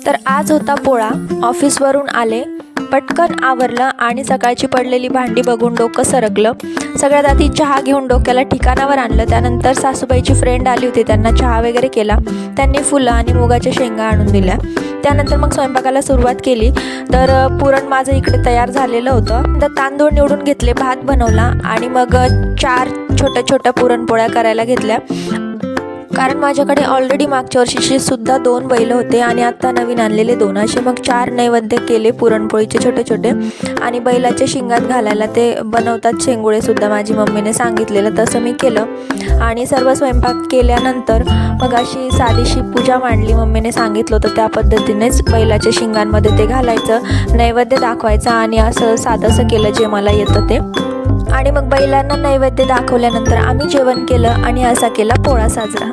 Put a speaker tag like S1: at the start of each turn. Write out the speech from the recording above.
S1: तर आज होता पोळा. ऑफिसवरून आले, पटकन आवरलं आणि सकाळची पडलेली भांडी बघून डोकं सरकलं. सगळ्यात आधी चहा घेऊन डोक्याला ठिकाणावर आणलं. त्यानंतर सासूबाईची फ्रेंड आली होती, त्यांना चहा वगैरे केला. त्यांनी फुलं आणि मुगाच्या शेंगा आणून दिल्या. त्यानंतर मग स्वयंपाकाला सुरुवात केली. तर पुरण माझं इकडे तयार झालेलं होतं. तर तांदूळ निवडून घेतले, भात बनवला आणि मग 4 छोट्या पुरणपोळ्या करायला घेतल्या. कारण माझ्याकडे ऑलरेडी मागच्या वर्षीचे सुद्धा 2 बैल होते आणि आत्ता नवीन आणलेले 2, असे मग 4 नैवेद्य केले पुरणपोळीचे छोटे. आणि बैलाच्या शिंगात घालायला ते बनवतात शेंगुळे सुद्धा, माझी मम्मीने सांगितलेलं तसं मी केलं. आणि सर्व स्वयंपाक केल्यानंतर मग अशी साधीशी पूजा मांडली. मम्मीने सांगितलं होतं त्या पद्धतीनेच बैलाच्या शिंगांमध्ये ते घालायचं, नैवेद्य दाखवायचा आणि असं साधंसं केलं जे मला येतं ते. आणि मग बैलांना नैवेद्य दाखवल्यानंतर आम्ही जेवण केलं आणि असा केला पोळा साजरा.